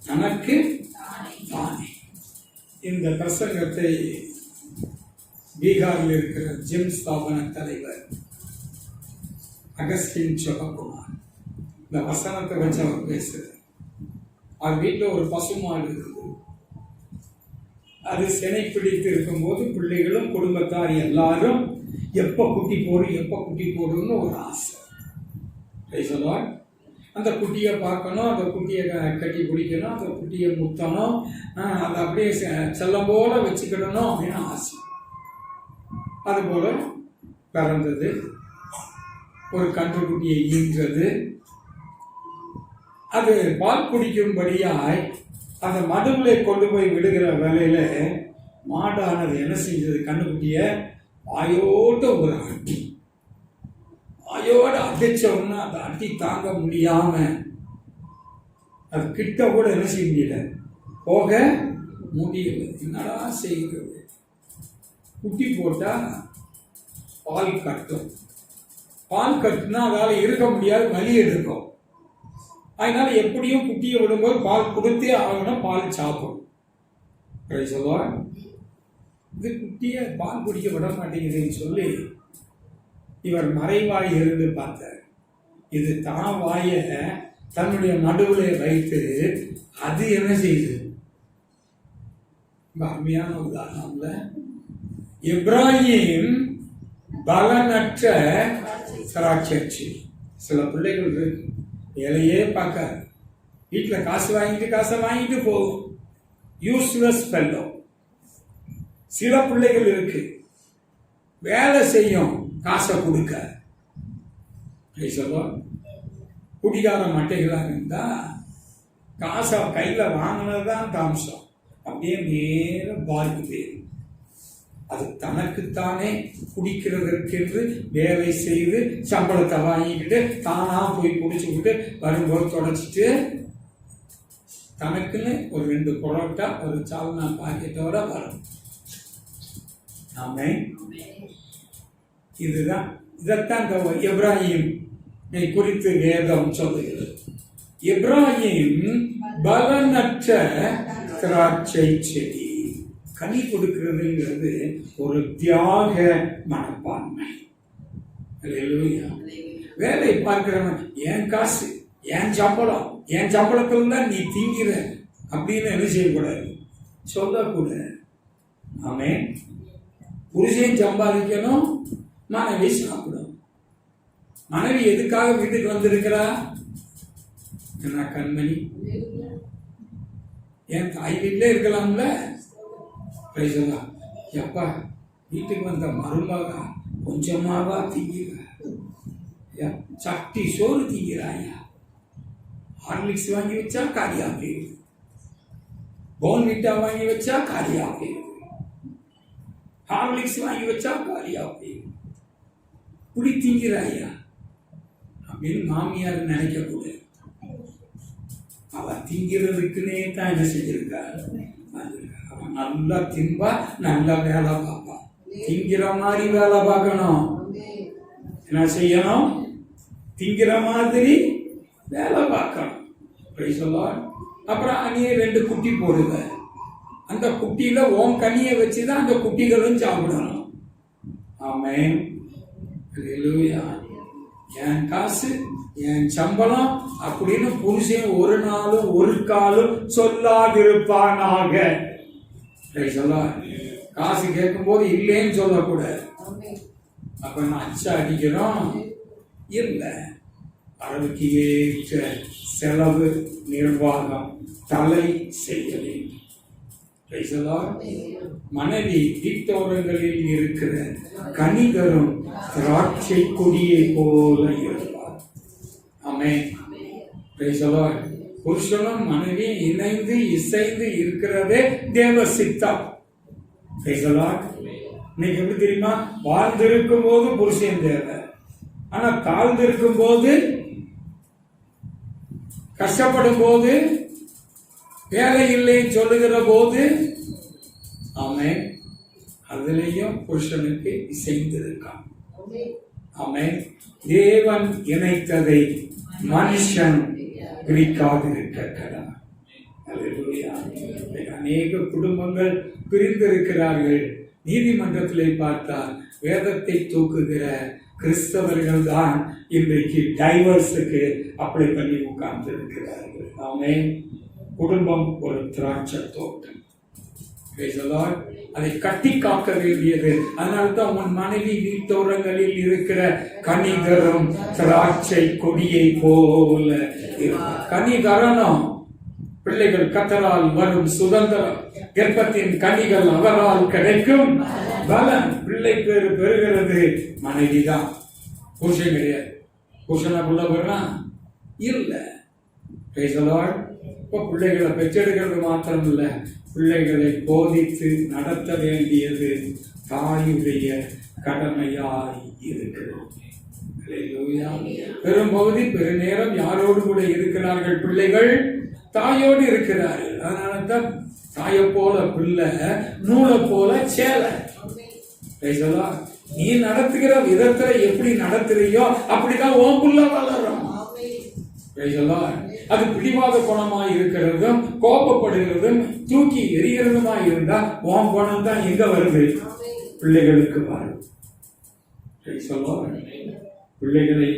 தனக்கு தானே. இந்த பிரசங்கத்தை பீகாரில் இருக்கிற ஜிம் ஸ்தாபன தலைவர் அகஸ்டின் சிவகுமார் இந்த வசனத்தை வச்சு அவர் பேசுறார். அவர் வீட்டில் ஒரு பசுமாடு இருக்குது. அது சினை பிடித்து இருக்கும்போது பிள்ளைகளும் குடும்பத்தார் எல்லாரும் எப்ப குட்டி போடுன்னு ஒரு ஆசை. அந்த குட்டியை பார்க்கணும், அந்த குட்டியை கட்டி பிடிக்கணும், அந்த குட்டியை முத்தணும், அதை அப்படியே செல்லம் போல வச்சுக்கிடணும் அப்படின்னு ஆசை. அதுபோல பிறந்தது, ஒரு கன்றுக்குட்டியை ஈன்றது. அது பால் குடிக்கும்படியாய் அந்த மடுவிலே கொண்டு போய் விடுகிற வேலையில மாடானது என்ன செஞ்சது? கண்ணுக்குட்டிய வாயோட ஒரு அடி, வாயோட அடிச்சோம்னா அந்த அடி தாங்க முடியாம அது கிட்ட கூட என்ன செய்ய முடியல, போக முடியல. என்னடா செய்கிறது? குட்டி போட்டா பால் கட்டும். பால் கட்டுனா அதால இருக்க முடியாது, வலி எடுக்கும். அதனால எப்படியும் குட்டியை விடும்போது பால் கொடுத்தே ஆகணும், பால் சாப்பிடும். இது குட்டியை பால் குடிக்க விட மாட்டேங்குதுன்னு சொல்லி இவர் மறைவாய் இருந்து பார்த்தார். இது தான் வாய தன்னுடைய நடுவில் வைத்து அது என்ன செய்யுது? அருமையான உதாரணம்ல, இப்ராஹிம் பலனற்ற திராட்சை. சில பிள்ளைகள் இருக்கு, வேலையே பார்க்காது, வீட்டில் காசை வாங்கிட்டு போகும், யூஸ்லெஸ் ஃபெல்லோ. சில பிள்ளைகள் இருக்கு, வேலை செய்யும், காசை கொடுக்க. குடிகார மட்டைகளாக இருந்தா காசை கையில வாங்கினதுதான் தாம்சம், அப்படியே நேர பாய்க்கு போயிடும். அது தனக்குத்தானே குடிக்கிறதற்கென்று வேலை செய்து சம்பளத்தை வாங்கிக்கிட்டு தானா போய் குடிச்சுக்கிட்டு வரும்போது தொடச்சிட்டு தனக்குன்னு ஒரு 2 பரோட்டா ஒரு சால்னா பாக்கெட்டோட வரும். ஆமே. இதுதான், இதைத்தான் இந்த இப்ராஹிம் குறித்து வேதம் சொல்லுகிறது. இப்ராஹிம் பலனற்ற திராட்சை செடி. கனி கொடுக்கிறதுங்கிறது ஒரு தியாக மனப்பான்மை. வேலை பார்க்கிறவன் என் காசு, என் சம்பளத்துல தான் நீ திங்கிற அப்படின்னு என்ன செய்யக்கூடாது, சொல்லக்கூடாது. ஆமே. புருஷன் சம்பாதிக்கணும், மனைவி சாப்பிடும். மனைவி எதுக்காக வீட்டுக்கு வந்திருக்கிறா? என்ன கண்மணி, என் தாய் வீட்டிலே இருக்கலாம்ல. எப்பா வீட்டுக்கு வந்த மருமகா கொஞ்சமாவா திங்கிற? சட்டி சோறு திங்கிறாயா? ஹார்லிக்ஸ் வாங்கி வச்சா காலியா போயிடுது, போன்விட்டா வாங்கி வச்சா காலியா போயிடுது, ஹார்லிக்ஸ் வாங்கி வச்சா காலியா போயிடுது. இப்படி திங்கிறாயா அப்படின்னு மாமியார் நினைக்க கூட. அவ திங்கிறதுக்குன்னே தான் என்ன செஞ்சிருக்கா? அவன் நல்லா தின்பா, நல்லா வேலை பார்ப்பா. திங்கிற மாதிரி வேலை பார்க்கணும். என்ன செய்யணும்? திங்கிற மாதிரி வேலை பார்க்கணும். அப்புறம் அணியை 2 குட்டி போடுவ. அந்த குட்டியில ஓம் கனியை வச்சுதான் அந்த குட்டிகளும் சாப்பிடணும். ஆமென். அல்லேலூயா. என் காசு என் சம்பளம் அப்படின்னு புருஷன் ஒரு நாளும் ஒரு காலும் சொல்லாதிருப்பானாக. காசு கேட்கும் போது இல்லைன்னு சொல்லக்கூடாது. அப்ப நான் அச்சா அடிக்கிறோம் இல்லை. அளவுக்கு ஏற்ற செலவு நிர்வாகம் தலை செய்ய வேண்டும். மனைவி வீட்டோரங்களில் இருக்கிற கனிதரும் திராட்சை கொடியை போல இருப்பார். ஆமென். புருஷனும் மனைவி இணைந்து இசைந்து இருக்கிறதே தேவ சித்தம். இன்னைக்கு எப்படி தெரியுமா? வாழ்ந்திருக்கும் போது புருஷன் தேவை, ஆனா தாழ்ந்திருக்கும் போது, கஷ்டப்படும் போது, வேலை இல்லை சொல்லுகிற போது, ஆமென், அதுலயும் புருஷனுக்கு இசைந்திருக்கான். ஆமென். தேவன் இணைத்ததை மனுஷன் பிரிக்காதிருக்க கடவுள். அநேக குடும்பங்கள் பிரிந்திருக்கிறார்கள். நீதிமன்றத்திலே பார்த்தால் வேதத்தை தூக்குகிற கிறிஸ்தவர்கள் தான் இன்றைக்கு டைவர்ஸுக்கு அப்ளை பண்ணி உட்கார்ந்து இருக்கிறார்கள். ஆமென். குடும்பம் ஒரு திராட்சை தோட்டம். அதை கட்டி காக்க வேண்டியது. அதனால்தான் உன் மனைவி வீட்டோரங்களில் இருக்கிற கனி தரும் திராட்சை கொடியை போல கனி தரணும். பிள்ளைகள் கர்த்தரால் வரும் சுதந்திரம், கர்ப்பத்தின் கனிகள் அவரால் கிடைக்கும் பலன். பிள்ளை பேரு பெறுகிறது மனைவிதான், புருஷன் கிடையாது. புருஷனா புள்ள பெறான் இல்ல. இப்ப பிள்ளைகளை பெற்றெடுக்கிறது மாத்திரம் இல்ல, பிள்ளைகளை போதித்து நடத்த வேண்டியது தாயுடைய கடமையாய் இருக்கிறது. பெரும்பகுதி பெருநேரம் யாரோடு கூட இருக்கிறார்கள்? பிள்ளைகள் தாயோடு இருக்கிறார்கள். அதனாலதான் தாயை போல பிள்ளை, நூலை போல சேலை. நீ நடத்துகிற விதத்துல எப்படி நடத்துறியோ அப்படிதான் உன் புள்ள வளரும். அது பிடிவாத குணமா இருக்கிறதும், கோபப்படுகிறதும், தூக்கி எறிகிறதுமா இருந்தா உன் குணம் தான் எங்க வருது? பிள்ளைகளுக்கு வரும். பிள்ளைகளை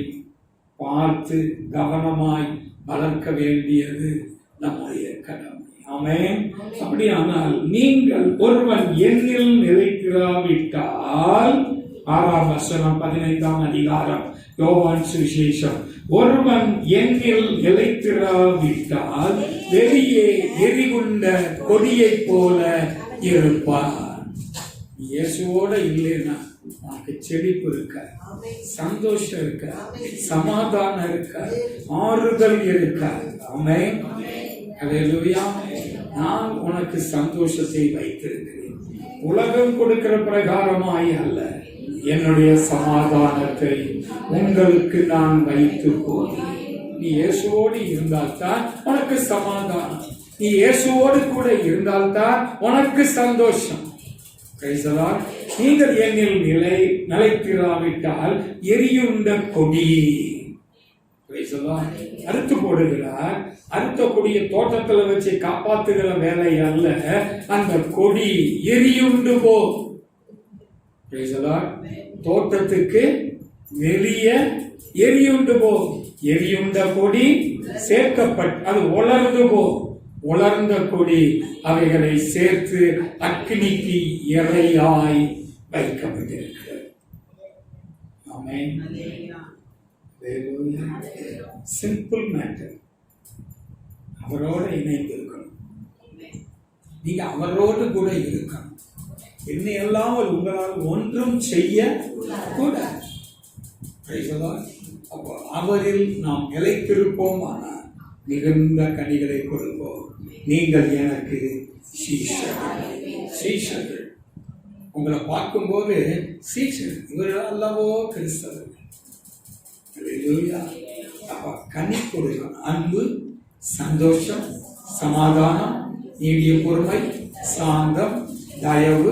பார்த்து கவனமாய் வளர்க்க வேண்டியது நம்முடைய கடமை. ஆமென். அப்படியானால் நீங்கள் ஒருவன் என்னில் நிலைத்திராவிட்டால், 6ஆம் வசனம் 15ஆம் அதிகாரம் யோவான் சுவிசேஷம், ஒருவன் என்னில் நிலைத்திராவிட்டால் வெளியே எரிகுண்ட கொடியை போல இருப்பார். இயேசுவோட இல்லைன்னா உனக்கு செழிப்பு இருக்க, சந்தோஷம் இருக்க, சமாதானம் இருக்க, ஆறுதல் இருக்க. ஆமென். அல்லேலூயா. நான் உனக்கு சந்தோஷத்தை வைத்திருக்கிறேன், உலகம் கொடுக்கிற பிரகாரமாய் அல்ல, என்னுடைய சமாதானத்தை உங்களுக்கு நான் வைத்து போகிறேன். நீ இயேசுவோடு இருந்தால்தான் உனக்கு சமாதானம், நீ இயேசுவோடு கூட இருந்தால்தான் உனக்கு சந்தோஷம். நீங்கள் என்னில் நிலைத்திராவிட்டால் எரியுண்ட கொடி அறுத்து போடுகிறார். அறுத்த கொடியை தோட்டத்துல வச்சு காப்பாத்துகிற வேலை அல்ல, அந்த கொடி எரியுண்டு போ. தோட்டத்துக்கு வெளியே எரியுண்டு போ. எரியுண்ட கொடி சேர்க்கப்பட்டு அது உலர்ந்து போ. உலர்ந்த கொடி அவைகளை சேர்த்து அக்னிக்கு இரையாய் வைக்கப்பட்டிருக்கிறது. ஆமென். Simple matter. அவரோட இணைந்து இருக்கணும், நீங்க அவரோடு கூட இருக்கணும். என்னை அல்லாமல் உங்களால் ஒன்றும் செய்ய கூடாது. அப்போ அவரில் நாம் நிலைத்திருப்போமானால் மிகுந்த கனிகளை கொடுப்போம். நீங்கள் எனக்கு சீஷர்கள். உங்களை பார்க்கும்போது சீஷர், இவர்கள் அல்லவோ கிறிஸ்தவர்கள். அப்ப கனி கொடுக்கணும். அன்பு, சந்தோஷம், சமாதானம், நீடிய பொறுமை, சாந்தம், தயவு,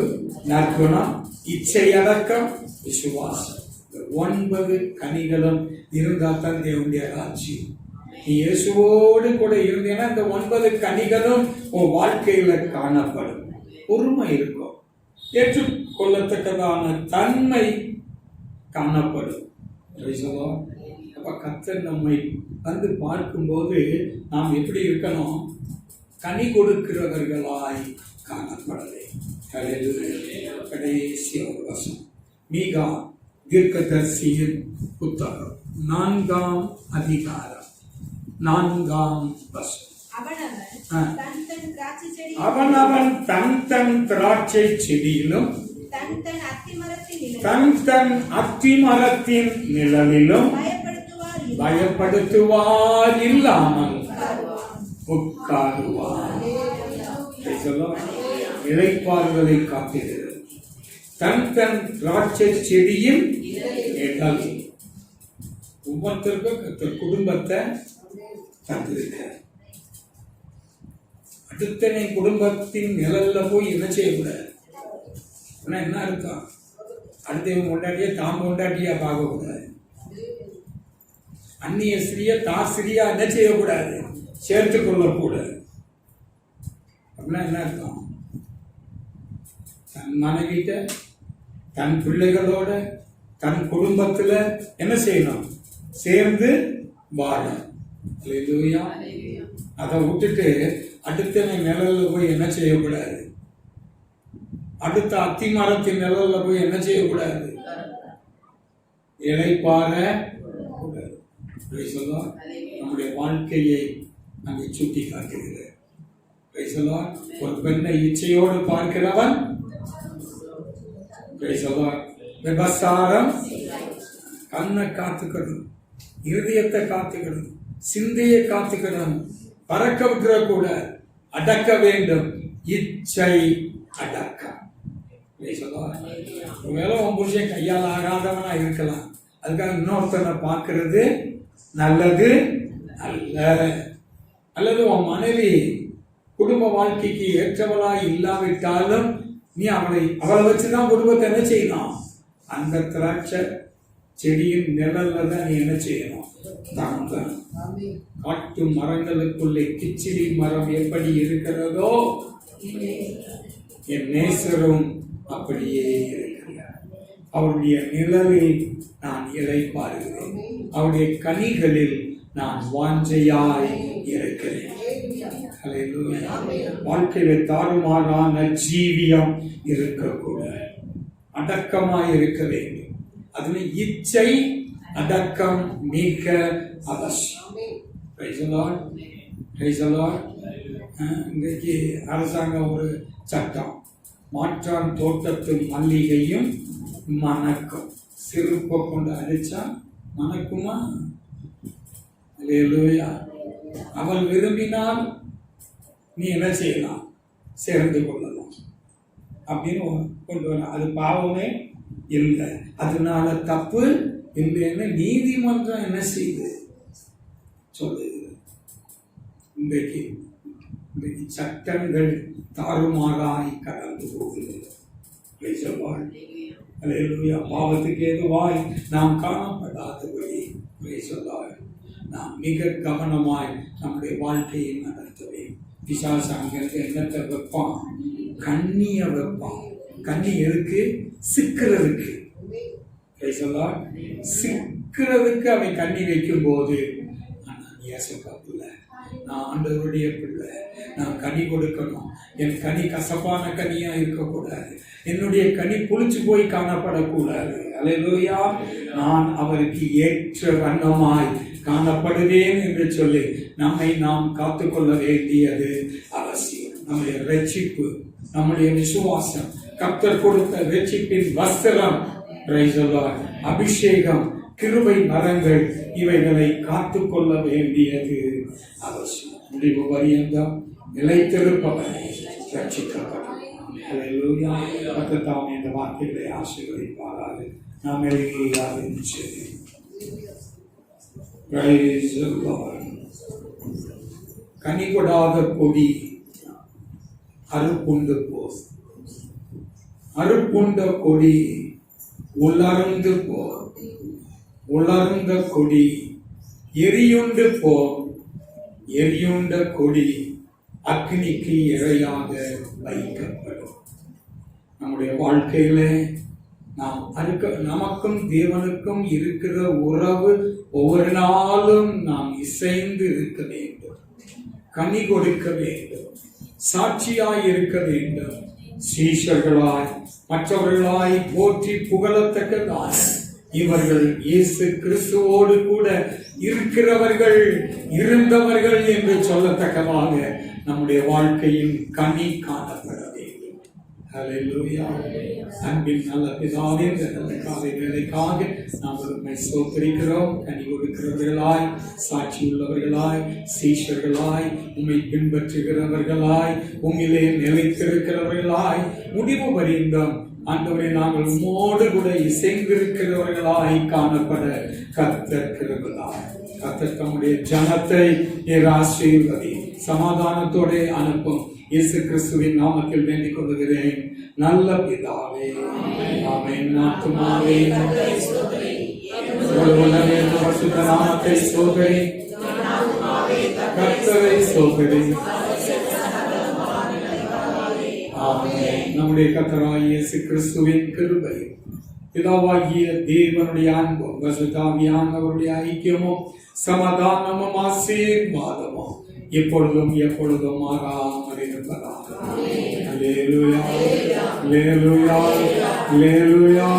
நற்குணம், இச்சையடக்கம், விசுவாசம். 9 கனிகளும் இருந்தால் தான் தேவனுடைய ராஜ்யம். நீ இயேசுவோடு கூட இருந்தேன்னா இந்த 9 கனிகளும் உன் வாழ்க்கையில காணப்படும். பொறுமை இருக்கும், ஏற்றுக்கொள்ளத்தக்கதான தன்மை காணப்படும். அப்ப கர்த்தர் நம்மை வந்து பார்க்கும்போது நாம் எப்படி இருக்கணும்? கனி கொடுக்கிறவர்களாய் காணப்படவே. கடைசி ஒரு வசனம், மீகா தீர்க்கதரிசியின் புத்தகம் 4ஆம் அதிகாரம் 4ஆம் வசனம். அவனவன் தன் திராட்சை செடியிலும் தன் அத்திமரத்தின் நிழலிலும் பயப்படுத்துவார் இல்லாமல் உட்காருவார். இளைப்பாறுதலை காட்டுகிறது. தன் திராட்சை செடியின் நிழல். ஒவ்வொருத்தருக்கும் குடும்பத்தை தந்திருக்க. அடுத்தனை குடும்பத்தின் நிழல்ல போய் என்ன செய்யக்கூடாது. என்ன அர்த்தம்? அடுத்தவங்க கொண்டாட்டியா தாம் கொண்டாட்டியா பார்க்க கூடாது. அந்நிய ஸ்திரியா தான் ஸ்திரியா என்ன செய்யக்கூடாது, சேர்த்து கொள்ளக்கூடாது. அப்படின்னா என்ன அர்த்தம்? தன் மனைவிட்ட, தன் பிள்ளைகளோட, தன் குடும்பத்துல என்ன செய்யணும்? சேர்ந்து வாழ. அதை விட்டுட்டு அடுத்த நிழல்ல போய் என்ன செய்யக்கூடாது? அடுத்த அத்தி மரத்தின் நிழல்ல போய் என்ன செய்யக்கூடாது? இளைப்பாற கூடாது. நம்முடைய வாழ்க்கையை அங்கே சுட்டி காட்டுகிறது. ஒரு பெண்ணை இச்சையோடு பார்க்கிறவன் விபசாரம். கண்ணை காத்துக்கணும், இருதயத்தை காத்துக்கணும், சிந்தையை காத்துக்கணும், பறக்க விட்டுற கூட அடக்க வேண்டும். இச்சை அடக்கம். ஒருவேளை உன் புருஷன் கையால் ஆகாதவனா இருக்கலாம், அதுக்காக இன்னொருத்தனை பார்க்கறது நல்லது அல்ல. அல்லது உன் மனைவி குடும்ப வாழ்க்கைக்கு ஏற்றவளா இல்லாவிட்டாலும் நீ அவளை வச்சுதான் குடும்பத்தை என்ன செய்யணும்? அந்த திராட்சை செடியின் நிழல்ல தான் நீ என்ன செய்யணும்? தாங்கணும். காட்டு மரங்களுக்குள்ளே கிச்சிலி மரம் எப்படி இருக்கிறதோ என் நேசரும் அப்படியே இருக்கிறார். அவருடைய நிழலில் நான் இளைப்பாறுகிறேன், அவருடைய கனிகளில் நான் வாஞ்சையாய் இருக்கிறேன். வாழ்க்கையில தாறுமாறான ஜீவியம் இருக்கக்கூடாது, அடக்கமாய் இருக்க வேண்டும். அதுல இச்சை அடக்கம் மிக அவசியம். இன்றைக்கு அரசாங்கம் ஒரு சட்டம், மாற்றான் தோட்டத்து மல்லிகையும் மணக்கும். சிறுப்பை கொண்டு அடிச்சா மணக்குமா? அல்லேலூயா. அவள் விரும்பினால் நீ என்ன செய்யலாம்? சேர்ந்து கொள்ளலாம் அப்படின்னு கொண்டு வரலாம். அது பாவமே இல்லை, அதனால தப்பு இல்லைன்னு நீதிமன்றம் என்ன செய்யுது சொல்லுது. இன்றைக்கு சட்டங்கள் தாறுமாறாய் கடந்து போகுது. பாவத்துக்கு எதுவாய் நாம் காணப்படாதபடி நாம் மிக கவனமாய் நம்முடைய வாழ்க்கையை நடத்தவே. பிசாசு அங்கிருந்து என்னத்தை வைப்பான்? கண்ணிய வைப்பான். கண்ணி எதுக்கு? சிக்கிறதுக்கு. சிக்கிறதுக்கு அவன் கண்ணி வைக்கும் போது நான் ஆண்டவருடைய பிள்ளை, நான் கனி கொடுக்கணும். என் கனி கசப்பான கனியா இருக்கக்கூடாது, என்னுடைய கனி புளிச்சு போய் காணப்படக்கூடாது. அல்லேலூயா. நான் அவருக்கு ஏற்ற வண்ணமாய் காணப்படுவேன் என்று சொல்லி நம்மை நாம் காத்துக்கொள்ள வேண்டியது அவசியம். நம்முடைய ரட்சிப்பு, நம்முடைய விசுவாசம் கர்த்தர் கொடுத்த ரட்சிப்பின் வஸ்திரம், Praise the Lord, அபிஷேகம், கிருபை வரங்கள், இவைகளை காத்துக்கொள்ள வேண்டியது அவசியம். முடிவு பரியந்தம் நிலைத்திருப்பவரை ரட்சிக்கப்படும். ஹல்லேலூயா. கர்த்தர் தாமே இந்த வார்த்தைகளை ஆசீர்வதிப்பாராக. நாம் எழுதியாவது சரி. Praise the Lord. கனி கொடாத கொடி அறுப்புண்டு போ, அறுப்புண்ட கொடி உலர்ந்து போ, உலர்ந்த கொடி எரியுண்டு போ, எரியுண்ட கொடி அக்னிக்கு இரையாக வைக்கப்படும். நம்முடைய வாழ்க்கையில நாம் நமக்கும் தேவனுக்கும் இருக்கிற உறவு ஒவ்வொரு நாளும் நாம் இசைந்து இருக்க வேண்டும், கனி கொடுக்க வேண்டும், சாட்சியாய் இருக்க வேண்டும், சீஷர்களாய் மற்றவர்களாய் போற்றி புகழத்தக்கதான இவர்கள் இயேசு கிறிஸ்துவோடு கூட இருக்கிறவர்கள், இருந்தவர்கள் என்று சொல்லத்தக்கதாக நம்முடைய வாழ்க்கையின் கனி காணப்பட வேண்டும். ஹல்லேலூயா. அன்பின் நல்ல பிதாவே, இந்த நல்ல காலை வேளைக்காக நாம் உம்மை ஸ்தோத்திரிக்கிறோம். கனி கொடுக்கிறவர்களாய், சாட்சி உள்ளவர்களாய், சீஷர்களாய், உம்மை பின்பற்றுகிறவர்களாய், உம்மிலே நிலைத்திருக்கிறவர்களாய், முடிவு பரியந்தம் ஆண்டவரே நாங்கள் உம்மோடு கூட இசைந்திருக்கிறவர்களாய் காணப்பட கர்த்தர் கிருபையாய். கர்த்தர் தம்முடைய ஜனத்தை ஆசீர்வதி சமாதானத்தோட அனுப்பும். இயேசு கிறிஸ்துவின் நாமத்தில் வேண்டிக் கொள்கிறேன் நல்ல பிதாவே, ஆமென். ஆத்துமாவே பரிசுத்த நாமத்தை ஸ்தோத்திரி, கர்த்தரை ஸ்தோத்திரி. ஆமென். நம்முடைய கர்த்தராகிய இயேசு கிறிஸ்துவின் கிருபை, பிதாவாகிய தேவனுடைய அன்பும் பரிசுத்தாவியானவருடைய ஐக்கியமும் சமாதானமும் ஆசீர்வாதமும் எப்பொழுதும் எப்பொழுதும் மாறாமல் இருப்பதாக. அல்லேலூயா, அல்லேலூயா, அல்லேலூயா.